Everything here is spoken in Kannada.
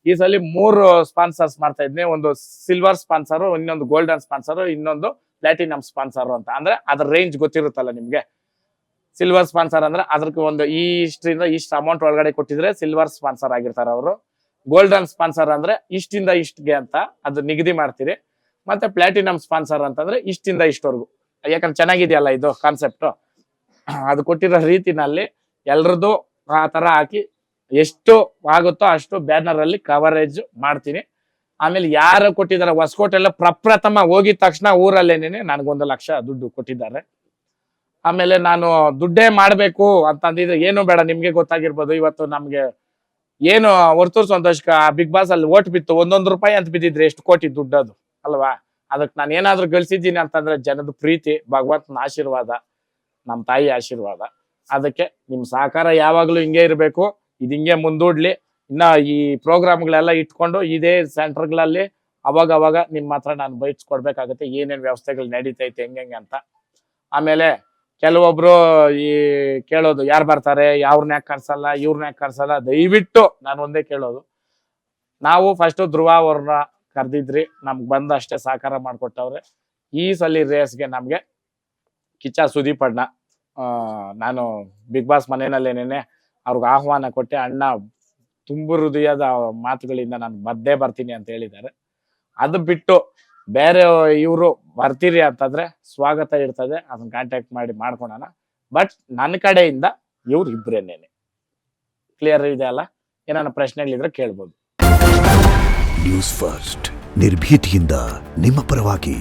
ಈ ಸಲ 3 ಸ್ಪಾನ್ಸರ್ಸ್ ಮಾಡ್ತಾ ಇದ್ನಿ. ಒಂದು ಸಿಲ್ವರ್ ಸ್ಪಾನ್ಸರ್, ಇನ್ನೊಂದು ಗೋಲ್ಡನ್ ಸ್ಪಾನ್ಸರ್, ಇನ್ನೊಂದು ಪ್ಲಾಟಿನಮ್ ಸ್ಪಾನ್ಸರ್ ಅಂತ. ಅಂದ್ರೆ ಅದ್ರ ರೇಂಜ್ ಗೊತ್ತಿರುತ್ತಲ್ಲ ನಿಮ್ಗೆ. ಸಿಲ್ವರ್ ಸ್ಪಾನ್ಸರ್ ಅಂದ್ರೆ ಅದಕ್ಕೆ ಒಂದು ಇಷ್ಟರಿಂದ ಇಷ್ಟು ಅಮೌಂಟ್ ಒಳಗಡೆ ಕೊಟ್ಟಿದ್ರೆ ಸಿಲ್ವರ್ ಸ್ಪಾನ್ಸರ್ ಆಗಿರ್ತಾರೆ ಅವರು. ಗೋಲ್ಡನ್ ಸ್ಪಾನ್ಸರ್ ಅಂದ್ರೆ ಇಷ್ಟಿಂದ ಇಷ್ಟ್ಗೆ ಅಂತ ಅದು ನಿಗದಿ ಮಾಡ್ತೀರಿ. ಮತ್ತೆ ಪ್ಲಾಟಿನಮ್ ಸ್ಪಾನ್ಸರ್ ಅಂತಂದ್ರೆ ಇಷ್ಟಿಂದ ಇಷ್ಟವರೆಗೂ. ಯಾಕಂದ್ರೆ ಚೆನ್ನಾಗಿದೆಯಲ್ಲ ಇದು ಕಾನ್ಸೆಪ್ಟ್. ಅದು ಕೊಟ್ಟಿರೋ ರೀತಿನಲ್ಲಿ ಎಲ್ರದ್ದು ಆ ತರ ಹಾಕಿ ಎಷ್ಟು ಆಗುತ್ತೋ ಅಷ್ಟು ಬ್ಯಾನರ್ ಅಲ್ಲಿ ಕವರೇಜ್ ಮಾಡ್ತೀನಿ. ಆಮೇಲೆ ಯಾರು ಕೊಟ್ಟಿದ್ದಾರೆ ಹೊಸಕೋಟೆಲ್ಲ ಪ್ರಪ್ರಥಮ ಹೋಗಿದ ತಕ್ಷಣ ಊರಲ್ಲೇನೆ ನನಗೊಂದು 1 ಲಕ್ಷ ದುಡ್ಡು ಕೊಟ್ಟಿದ್ದಾರೆ. ಆಮೇಲೆ ನಾನು ದುಡ್ಡೇ ಮಾಡ್ಬೇಕು ಅಂತಂದಿದ್ರೆ ಏನು ಬೇಡ, ನಿಮ್ಗೆ ಗೊತ್ತಾಗಿರ್ಬೋದು. ಇವತ್ತು ನಮ್ಗೆ ಏನು ವರ್ತೂರ್ ಸಂತೋಷ್ ಬಿಗ್ ಬಾಸ್ ಅಲ್ಲಿ ಓಟ್ ಬಿತ್ತು, 1 ರೂಪಾಯಿ ಅಂತ ಬಿದ್ದಿದ್ರೆ ಎಷ್ಟು ಕೋಟಿ ದುಡ್ಡು ಅದು ಅಲ್ವಾ. ಅದಕ್ಕೆ ನಾನು ಏನಾದ್ರು ಗಳಿಸಿದ್ದೀನಿ ಅಂತಂದ್ರೆ ಜನದ ಪ್ರೀತಿ, ಭಗವಂತನ ಆಶೀರ್ವಾದ, ನಮ್ಮ ತಾಯಿ ಆಶೀರ್ವಾದ. ಅದಕ್ಕೆ ನಿಮ್ ಸಹಕಾರ ಯಾವಾಗ್ಲೂ ಹಿಂಗೆ ಇರಬೇಕು. ಇದು ಹಿಂಗೆ ಮುಂದೂಡ್ಲಿ. ಇನ್ನ ಈ ಪ್ರೋಗ್ರಾಮ್ಗಳೆಲ್ಲ ಇಟ್ಕೊಂಡು ಇದೇ ಸೆಂಟರ್ಗಳಲ್ಲಿ ಅವಾಗ ನಿಮ್ಮ ಹತ್ರ ನಾನು ಬೈಟ್ಸ್ಕೊಡ್ಬೇಕಾಗತ್ತೆ ಏನೇನ್ ವ್ಯವಸ್ಥೆಗಳು ನಡೀತೈತೆ ಹೆಂಗೆ ಅಂತ. ಆಮೇಲೆ ಕೆಲವೊಬ್ರು ಈ ಕೇಳೋದು ಯಾರು ಬರ್ತಾರೆ, ಯಾವ್ರನ್ನ ಯಾಕೆ ಕರ್ಸಲ್ಲ, ಇವ್ರನ್ನ ಯಾಕೆ ಕರ್ಸಲ್ಲ. ದಯವಿಟ್ಟು ನಾನು ಒಂದೇ ಕೇಳೋದು, ನಾವು ಫಸ್ಟ್ ಧ್ರುವ ಅವ್ರನ್ನ ಕರ್ದಿದ್ರಿ, ನಮ್ಗೆ ಬಂದ ಅಷ್ಟೇ ಸಹಕಾರ ಮಾಡ್ಕೊಟ್ಟವ್ರೆ. ಈ ಸಲ ರೇಸ್ಗೆ ನಮ್ಗೆ ಕಿಚ್ಚ ಸುದೀಪ್ ಅಣ್ಣ, ನಾನು ಬಿಗ್ ಬಾಸ್ ಮನೆಯಲ್ಲೇನೇನೆ ಅವ್ರಿಗೆ ಆಹ್ವಾನ ಕೊಟ್ಟೆ. ಅಣ್ಣ ತುಂಬು ಹೃದಯದ ಮಾತುಗಳಿಂದ ನಾನು ಬದ್ದೇ ಬರ್ತೀನಿ ಅಂತ ಹೇಳಿದ್ದಾರೆ. ಅದು ಬಿಟ್ಟು ಬೇರೆ ಇವರು ಬರ್ತೀರಿ ಅಂತಂದ್ರೆ ಸ್ವಾಗತ ಇರ್ತದೆ, ಅದನ್ನ ಕಾಂಟ್ಯಾಕ್ಟ್ ಮಾಡಿ ಮಾಡ್ಕೊಳೋಣ. ಬಟ್ ನನ್ನ ಕಡೆಯಿಂದ ಇವ್ರು ಇಬ್ರೇನೇನೆ. ಕ್ಲಿಯರ್ ಇದೆ ಅಲ್ಲ? ಏನಾನ ಪ್ರಶ್ನೆಗಳಿದ್ರೆ ಕೇಳ್ಬೋದು. ನ್ಯೂಸ್ ಫಸ್ಟ್, ನಿರ್ಭೀತಿಯಿಂದ ನಿಮ್ಮ ಪರವಾಗಿ.